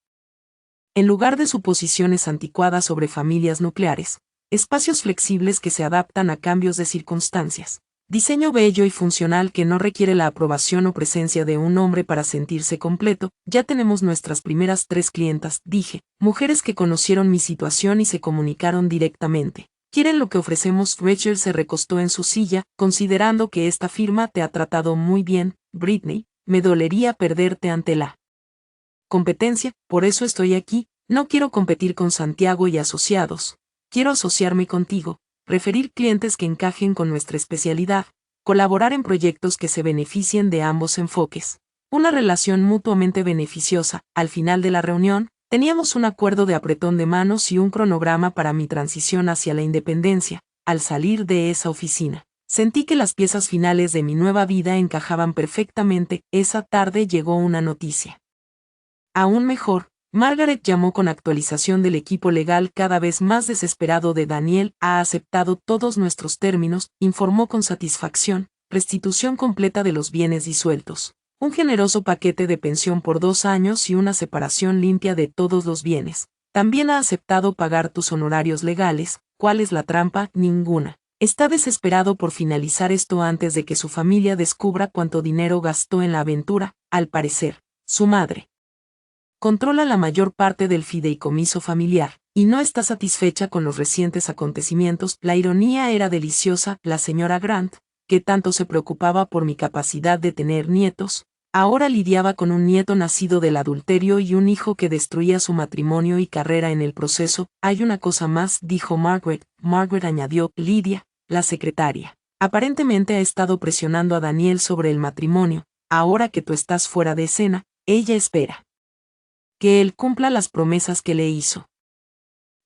En lugar de suposiciones anticuadas sobre familias nucleares, espacios flexibles que se adaptan a cambios de circunstancias. Diseño bello y funcional que no requiere la aprobación o presencia de un hombre para sentirse completo. Ya tenemos nuestras primeras 3 clientas, dije, mujeres que conocieron mi situación y se comunicaron directamente. ¿Quieren lo que ofrecemos? Richard se recostó en su silla, considerando que esta firma te ha tratado muy bien, Britney. Me dolería perderte ante la competencia, por eso estoy aquí. No quiero competir con Santiago y Asociados. Quiero asociarme contigo, referir clientes que encajen con nuestra especialidad, colaborar en proyectos que se beneficien de ambos enfoques. Una relación mutuamente beneficiosa. Al final de la reunión, teníamos un acuerdo de apretón de manos y un cronograma para mi transición hacia la independencia. Al salir de esa oficina, sentí que las piezas finales de mi nueva vida encajaban perfectamente. Esa tarde llegó una noticia aún mejor. Margaret llamó con actualización del equipo legal cada vez más desesperado de Daniel. Ha aceptado todos nuestros términos, informó con satisfacción. Restitución completa de los bienes disueltos. Un generoso paquete de pensión por 2 años y una separación limpia de todos los bienes. También ha aceptado pagar tus honorarios legales. ¿Cuál es la trampa? Ninguna. Está desesperado por finalizar esto antes de que su familia descubra cuánto dinero gastó en la aventura. Al parecer, su madre controla la mayor parte del fideicomiso familiar, y no está satisfecha con los recientes acontecimientos. La ironía era deliciosa. La señora Grant, que tanto se preocupaba por mi capacidad de tener nietos, ahora lidiaba con un nieto nacido del adulterio y un hijo que destruía su matrimonio y carrera en el proceso. Hay una cosa más, dijo Margaret. Margaret añadió, Lydia, la secretaria, aparentemente ha estado presionando a Daniel sobre el matrimonio. Ahora que tú estás fuera de escena, ella espera que él cumpla las promesas que le hizo.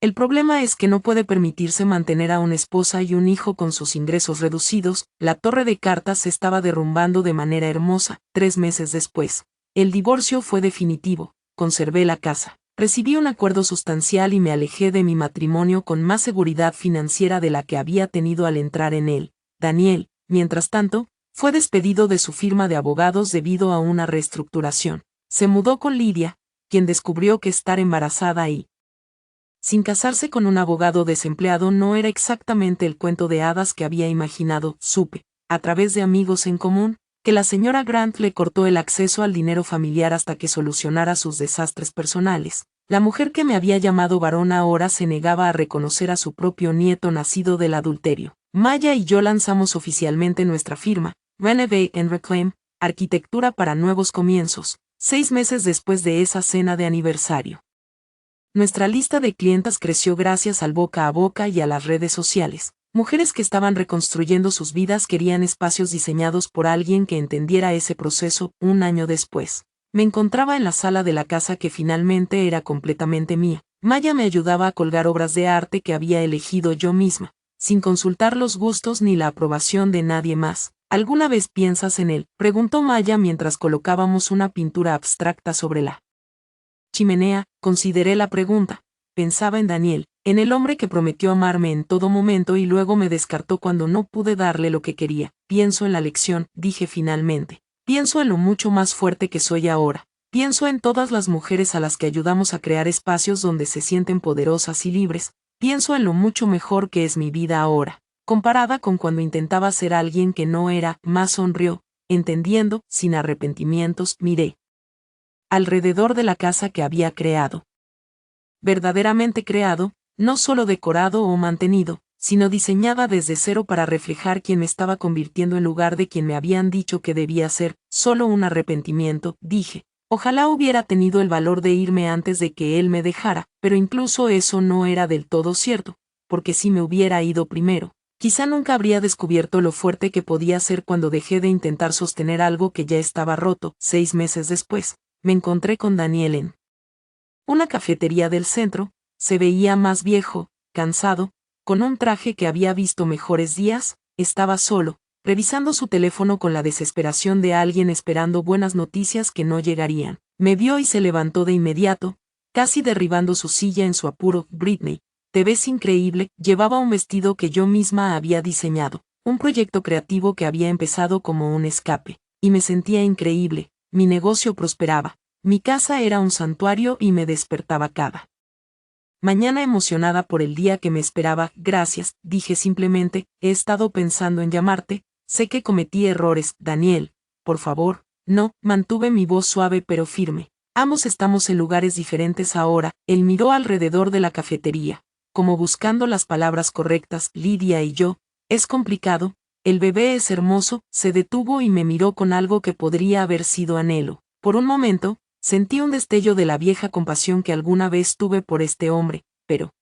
El problema es que no puede permitirse mantener a una esposa y un hijo con sus ingresos reducidos. La torre de cartas se estaba derrumbando de manera hermosa. 3 meses después, el divorcio fue definitivo. Conservé la casa. Recibí un acuerdo sustancial y me alejé de mi matrimonio con más seguridad financiera de la que había tenido al entrar en él. Daniel, mientras tanto, fue despedido de su firma de abogados debido a una reestructuración. Se mudó con Lydia, quien descubrió que estar embarazada y sin casarse con un abogado desempleado no era exactamente el cuento de hadas que había imaginado. Supe, a través de amigos en común, que la señora Grant le cortó el acceso al dinero familiar hasta que solucionara sus desastres personales. La mujer que me había llamado varón ahora se negaba a reconocer a su propio nieto nacido del adulterio. Maya y yo lanzamos oficialmente nuestra firma, Renovate and Reclaim, Arquitectura para Nuevos Comienzos, 6 meses después de esa cena de aniversario. Nuestra lista de clientas creció gracias al boca a boca y a las redes sociales. Mujeres que estaban reconstruyendo sus vidas querían espacios diseñados por alguien que entendiera ese proceso. Un año después, me encontraba en la sala de la casa que finalmente era completamente mía. Maya me ayudaba a colgar obras de arte que había elegido yo misma, sin consultar los gustos ni la aprobación de nadie más. ¿Alguna vez piensas en él?, preguntó Maya mientras colocábamos una pintura abstracta sobre la chimenea. Consideré la pregunta. Pensaba en Daniel, en el hombre que prometió amarme en todo momento y luego me descartó cuando no pude darle lo que quería. Pienso en la lección, dije finalmente. Pienso en lo mucho más fuerte que soy ahora. Pienso en todas las mujeres a las que ayudamos a crear espacios donde se sienten poderosas y libres. Pienso en lo mucho mejor que es mi vida ahora, comparada con cuando intentaba ser alguien que no era. Más sonrió, entendiendo, sin arrepentimientos. Miré alrededor de la casa que había creado. Verdaderamente creado, no solo decorado o mantenido, sino diseñada desde cero para reflejar quién me estaba convirtiendo en lugar de quien me habían dicho que debía ser. Solo un arrepentimiento, dije. Ojalá hubiera tenido el valor de irme antes de que él me dejara, pero incluso eso no era del todo cierto, porque si me hubiera ido primero, quizá nunca habría descubierto lo fuerte que podía ser cuando dejé de intentar sostener algo que ya estaba roto. 6 meses después, me encontré con Daniel en una cafetería del centro. Se veía más viejo, cansado, con un traje que había visto mejores días. Estaba solo, revisando su teléfono con la desesperación de alguien esperando buenas noticias que no llegarían. Me vio y se levantó de inmediato, casi derribando su silla en su apuro. Britney, te ves increíble. Llevaba un vestido que yo misma había diseñado, un proyecto creativo que había empezado como un escape, y me sentía increíble. Mi negocio prosperaba. Mi casa era un santuario y me despertaba cada mañana emocionada por el día que me esperaba. Gracias, dije simplemente. He estado pensando en llamarte. Sé que cometí errores. Daniel, por favor, no. Mantuve mi voz suave pero firme. Ambos estamos en lugares diferentes ahora. Él miró alrededor de la cafetería, como buscando las palabras correctas. Lydia y yo. Es complicado. El bebé es hermoso. Se detuvo y me miró con algo que podría haber sido anhelo. Por un momento, sentí un destello de la vieja compasión que alguna vez tuve por este hombre, pero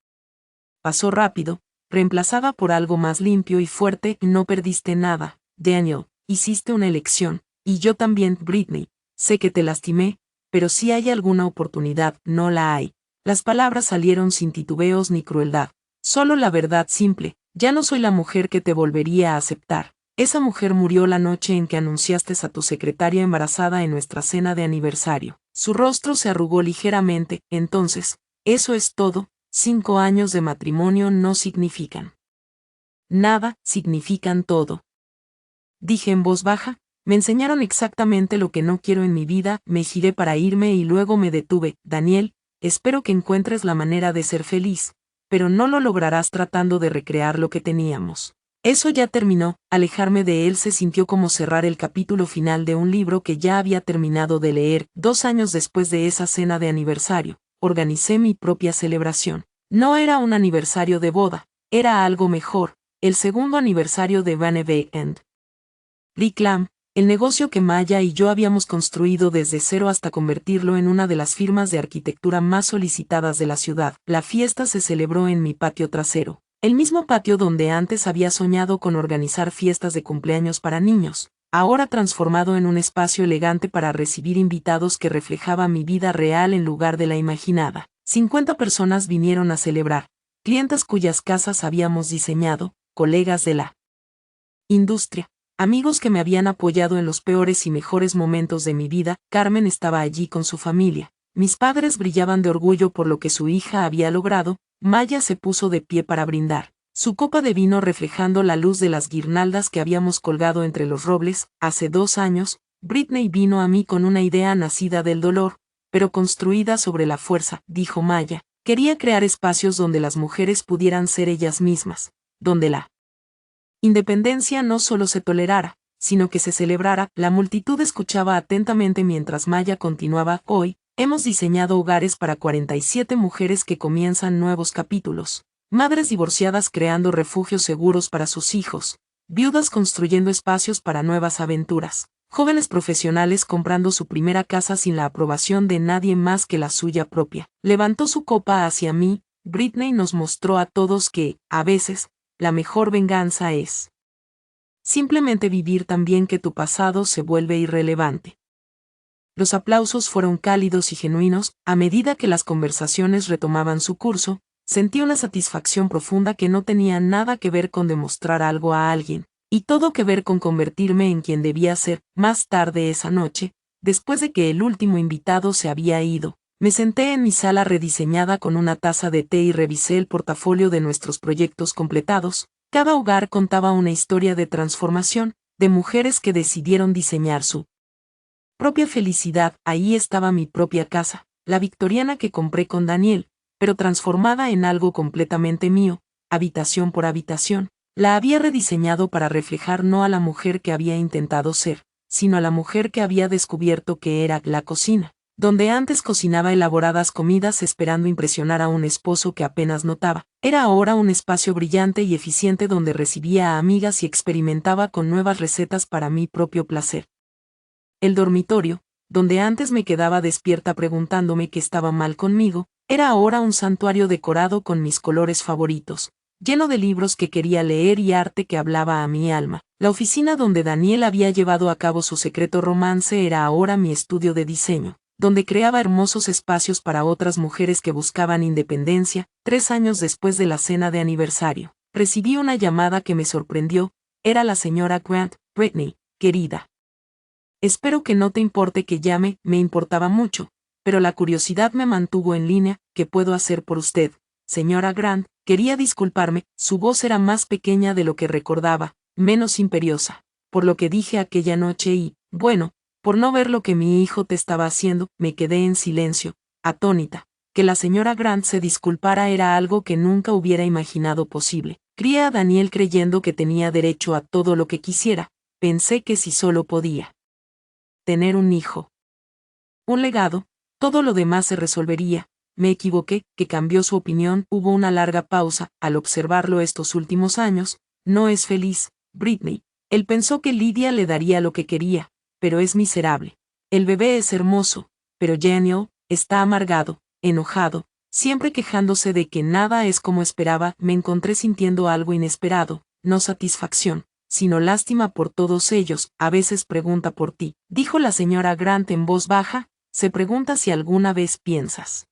pasó rápido, reemplazada por algo más limpio y fuerte. No perdiste nada, Daniel, hiciste una elección, y yo también. Britney, sé que te lastimé, pero si hay alguna oportunidad, no la hay. Las palabras salieron sin titubeos ni crueldad, solo la verdad simple. Ya no soy la mujer que te volvería a aceptar. Esa mujer murió la noche en que anunciaste a tu secretaria embarazada en nuestra cena de aniversario. Su rostro se arrugó ligeramente. Entonces, eso es todo. 5 años de matrimonio no significan nada, significan todo. Dije en voz baja. Me enseñaron exactamente lo que no quiero en mi vida. Me giré para irme y luego me detuve. Daniel, espero que encuentres la manera de ser feliz, pero no lo lograrás tratando de recrear lo que teníamos. Eso ya terminó. Alejarme de él se sintió como cerrar el capítulo final de un libro que ya había terminado de leer. 2 años después de esa cena de aniversario, organicé mi propia celebración. No era un aniversario de boda, era algo mejor, el segundo aniversario de Vannevar and Reclam, el negocio que Maya y yo habíamos construido desde cero hasta convertirlo en una de las firmas de arquitectura más solicitadas de la ciudad. La fiesta se celebró en mi patio trasero, el mismo patio donde antes había soñado con organizar fiestas de cumpleaños para niños, ahora transformado en un espacio elegante para recibir invitados que reflejaba mi vida real en lugar de la imaginada. 50 personas vinieron a celebrar, clientes cuyas casas habíamos diseñado, colegas de la industria, amigos que me habían apoyado en los peores y mejores momentos de mi vida. Carmen estaba allí con su familia. Mis padres brillaban de orgullo por lo que su hija había logrado. Maya se puso de pie para brindar, su copa de vino reflejando la luz de las guirnaldas que habíamos colgado entre los robles. Hace 2 años, Britney vino a mí con una idea nacida del dolor, pero construida sobre la fuerza, dijo Maya. Quería crear espacios donde las mujeres pudieran ser ellas mismas, donde la independencia no solo se tolerara, sino que se celebrara. La multitud escuchaba atentamente mientras Maya continuaba. Hoy, hemos diseñado hogares para 47 mujeres que comienzan nuevos capítulos, madres divorciadas creando refugios seguros para sus hijos, viudas construyendo espacios para nuevas aventuras, jóvenes profesionales comprando su primera casa sin la aprobación de nadie más que la suya propia. Levantó su copa hacia mí. Britney nos mostró a todos que, a veces, la mejor venganza es simplemente vivir tan bien que tu pasado se vuelve irrelevante. Los aplausos fueron cálidos y genuinos. A medida que las conversaciones retomaban su curso, sentí una satisfacción profunda que no tenía nada que ver con demostrar algo a alguien, y todo que ver con convertirme en quien debía ser. Más tarde esa noche, después de que el último invitado se había ido, me senté en mi sala rediseñada con una taza de té y revisé el portafolio de nuestros proyectos completados. Cada hogar contaba una historia de transformación, de mujeres que decidieron diseñar su propia felicidad. Ahí estaba mi propia casa, la victoriana que compré con Daniel, pero transformada en algo completamente mío, habitación por habitación. La había rediseñado para reflejar no a la mujer que había intentado ser, sino a la mujer que había descubierto que era. La cocina, donde antes cocinaba elaboradas comidas esperando impresionar a un esposo que apenas notaba, era ahora un espacio brillante y eficiente donde recibía a amigas y experimentaba con nuevas recetas para mi propio placer. El dormitorio, donde antes me quedaba despierta preguntándome qué estaba mal conmigo, era ahora un santuario decorado con mis colores favoritos, lleno de libros que quería leer y arte que hablaba a mi alma. La oficina donde Daniel había llevado a cabo su secreto romance era ahora mi estudio de diseño, donde creaba hermosos espacios para otras mujeres que buscaban independencia. 3 años después de la cena de aniversario, recibí una llamada que me sorprendió. Era la señora Grant. Britney, querida. Espero que no te importe que llame. Me importaba mucho, pero la curiosidad me mantuvo en línea. ¿Qué puedo hacer por usted, señora Grant? Quería disculparme. Su voz era más pequeña de lo que recordaba, menos imperiosa, por lo que dije aquella noche y, bueno, por no ver lo que mi hijo te estaba haciendo. Me quedé en silencio, atónita. Que la señora Grant se disculpara era algo que nunca hubiera imaginado posible. Crié a Daniel creyendo que tenía derecho a todo lo que quisiera. Pensé que si solo podía tener un hijo, un legado, todo lo demás se resolvería. Me equivoqué. Que cambió su opinión. Hubo una larga pausa. Al observarlo estos últimos años, no es feliz, Britney. Él pensó que Lydia le daría lo que quería, pero es miserable. El bebé es hermoso, pero Daniel está amargado, enojado, siempre quejándose de que nada es como esperaba. Me encontré sintiendo algo inesperado, no satisfacción, sino lástima por todos ellos. A veces pregunta por ti, dijo la señora Grant en voz baja. Se pregunta si alguna vez piensas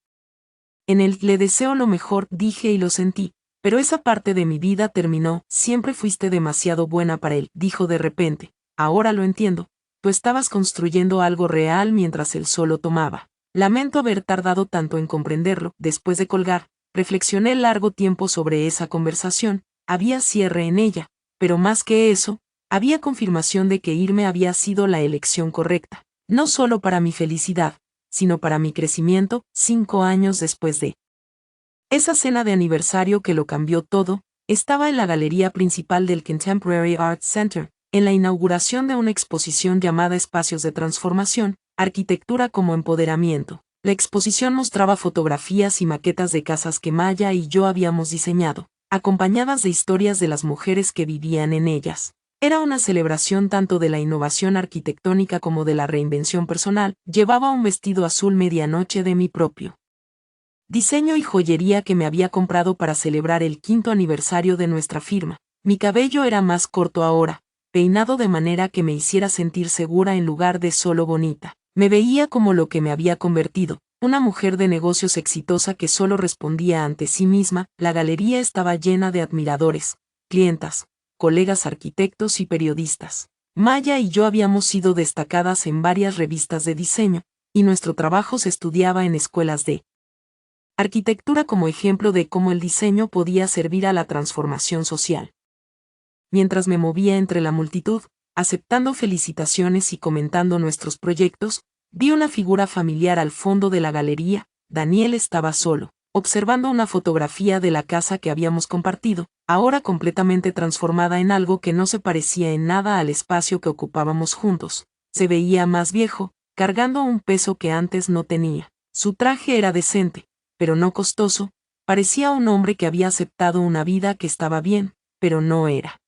en él. Le deseo lo mejor, dije y lo sentí, pero esa parte de mi vida terminó. Siempre fuiste demasiado buena para él, dijo de repente. Ahora lo entiendo. Tú estabas construyendo algo real mientras él solo tomaba. Lamento haber tardado tanto en comprenderlo. Después de colgar, reflexioné largo tiempo sobre esa conversación. Había cierre en ella, pero más que eso, había confirmación de que irme había sido la elección correcta, no solo para mi felicidad, sino para mi crecimiento. 5 años después de esa cena de aniversario que lo cambió todo, Estaba en la galería principal del Contemporary Arts Center, en la inauguración de una exposición llamada Espacios de Transformación, Arquitectura como Empoderamiento. La exposición mostraba fotografías y maquetas de casas que Maya y yo habíamos diseñado, acompañadas de historias de las mujeres que vivían en ellas. Era una celebración tanto de la innovación arquitectónica como de la reinvención personal. Llevaba un vestido azul medianoche de mi propio diseño y joyería que me había comprado para celebrar el 5º aniversario de nuestra firma. Mi cabello era más corto ahora, peinado de manera que me hiciera sentir segura en lugar de solo bonita. Me veía como lo que me había convertido, una mujer de negocios exitosa que solo respondía ante sí misma. La galería estaba llena de admiradores, clientas, colegas arquitectos y periodistas. Maya y yo habíamos sido destacadas en varias revistas de diseño, y nuestro trabajo se estudiaba en escuelas de arquitectura como ejemplo de cómo el diseño podía servir a la transformación social. Mientras me movía entre la multitud, aceptando felicitaciones y comentando nuestros proyectos, vi una figura familiar al fondo de la galería. Daniel estaba solo, observando una fotografía de la casa que habíamos compartido, ahora completamente transformada en algo que no se parecía en nada al espacio que ocupábamos juntos. Se veía más viejo, cargando un peso que antes no tenía. Su traje era decente, pero no costoso. Parecía un hombre que había aceptado una vida que estaba bien, pero no era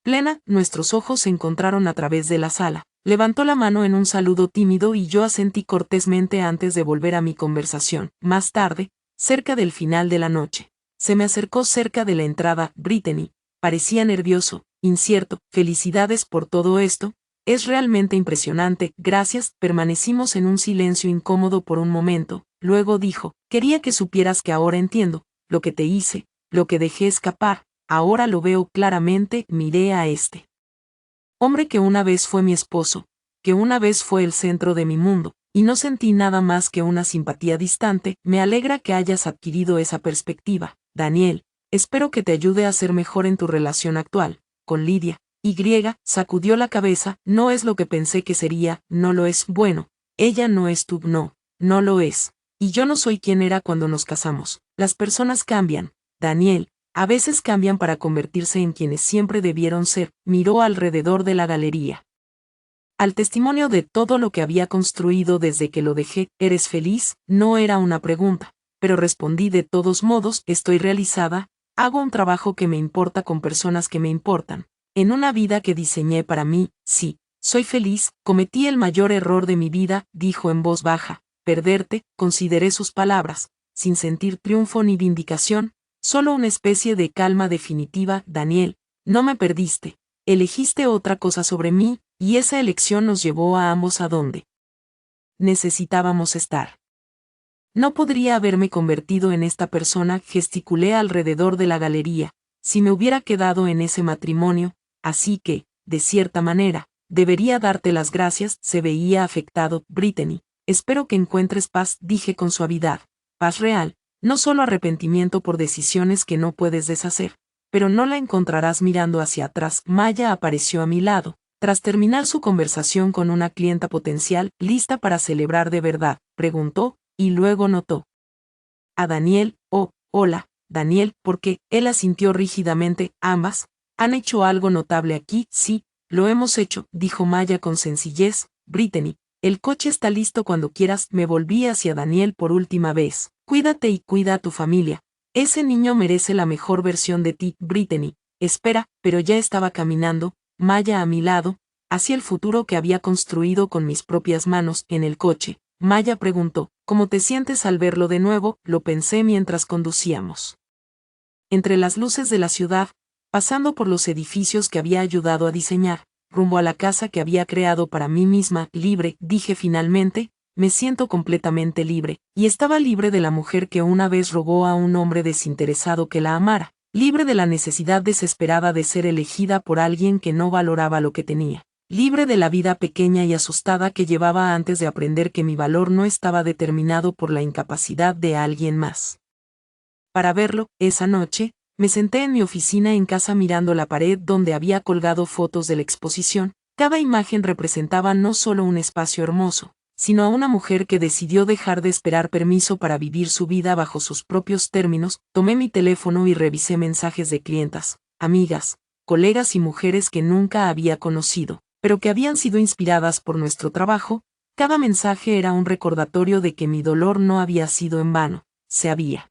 plena. Nuestros ojos se encontraron a través de la sala. Levantó la mano en un saludo tímido y yo asentí cortésmente antes de volver a mi conversación. Más tarde, cerca del final de la noche, se me acercó cerca de la entrada. Brittany, parecía nervioso, incierto. Felicidades por todo esto. Es realmente impresionante. Gracias. Permanecimos en un silencio incómodo por un momento. Luego dijo, quería que supieras que ahora entiendo lo que te hice, lo que dejé escapar. Ahora lo veo claramente. Miré a este hombre que una vez fue mi esposo, que una vez fue el centro de mi mundo, y no sentí nada más que una simpatía distante. Me alegra que hayas adquirido esa perspectiva, Daniel. Espero que te ayude a ser mejor en tu relación actual con Lidia. Sacudió la cabeza. No es lo que pensé que sería. No lo es. Bueno, ella no es tú. No lo es. Y yo no soy quien era cuando nos casamos. Las personas cambian, Daniel. A veces cambian para convertirse en quienes siempre debieron ser. Miró alrededor de la galería, al testimonio de todo lo que había construido desde que lo dejé. ¿Eres feliz? No era una pregunta, pero respondí de todos modos. Estoy realizada, hago un trabajo que me importa con personas que me importan, en una vida que diseñé para mí. Sí, soy feliz. Cometí el mayor error de mi vida, dijo en voz baja. Perderte. Consideré sus palabras, sin sentir triunfo ni vindicación, solo una especie de calma definitiva. Daniel, no me perdiste. Elegiste otra cosa sobre mí, y esa elección nos llevó a ambos a donde necesitábamos estar. No podría haberme convertido en esta persona. Gesticulé alrededor de la galería, si me hubiera quedado en ese matrimonio, así que, de cierta manera, debería darte las gracias. Se veía afectado. Brittany, espero que encuentres paz, dije con suavidad. Paz real. No solo arrepentimiento por decisiones que no puedes deshacer, pero no la encontrarás mirando hacia atrás. Maya apareció a mi lado, tras terminar su conversación con una clienta potencial. ¿Lista para celebrar de verdad?, preguntó, y luego notó a Daniel. Oh, hola, Daniel. ¿Por qué? Él asintió rígidamente. Ambas han hecho algo notable aquí. Sí, lo hemos hecho, dijo Maya con sencillez. Brittany, el coche está listo cuando quieras. Me volví hacia Daniel por última vez. Cuídate y cuida a tu familia. Ese niño merece la mejor versión de ti. Brittany, espera. Pero ya estaba caminando, Maya a mi lado, hacia el futuro que había construido con mis propias manos. En el coche, Maya preguntó, ¿cómo te sientes al verlo de nuevo? Lo pensé mientras conducíamos entre las luces de la ciudad, pasando por los edificios que había ayudado a diseñar, rumbo a la casa que había creado para mí misma. Libre, dije finalmente. Me siento completamente libre, y estaba libre de la mujer que una vez rogó a un hombre desinteresado que la amara, libre de la necesidad desesperada de ser elegida por alguien que no valoraba lo que tenía, libre de la vida pequeña y asustada que llevaba antes de aprender que mi valor no estaba determinado por la incapacidad de alguien más. Para verlo, esa noche, me senté en mi oficina en casa mirando la pared donde había colgado fotos de la exposición. Cada imagen representaba no solo un espacio hermoso, sino a una mujer que decidió dejar de esperar permiso para vivir su vida bajo sus propios términos. Tomé mi teléfono y revisé mensajes de clientas, amigas, colegas y mujeres que nunca había conocido, pero que habían sido inspiradas por nuestro trabajo. Cada mensaje era un recordatorio de que mi dolor no había sido en vano, se había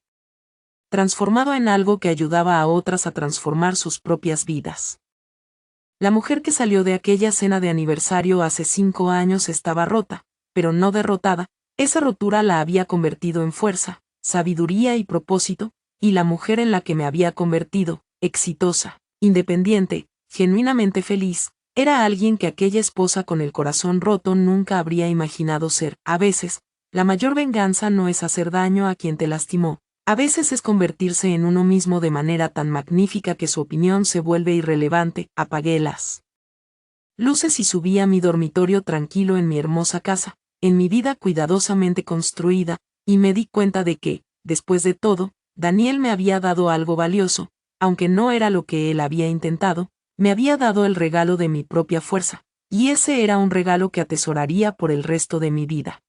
transformado en algo que ayudaba a otras a transformar sus propias vidas. La mujer que salió de aquella cena de aniversario hace 5 años estaba rota, pero no derrotada. Esa rotura la había convertido en fuerza, sabiduría y propósito, y la mujer en la que me había convertido, exitosa, independiente, genuinamente feliz, era alguien que aquella esposa con el corazón roto nunca habría imaginado ser. A veces, la mayor venganza no es hacer daño a quien te lastimó, a veces es convertirse en uno mismo de manera tan magnífica que su opinión se vuelve irrelevante. Apagué las luces y subí a mi dormitorio tranquilo en mi hermosa casa, en mi vida cuidadosamente construida, y me di cuenta de que, después de todo, Daniel me había dado algo valioso, aunque no era lo que él había intentado, me había dado el regalo de mi propia fuerza, y ese era un regalo que atesoraría por el resto de mi vida.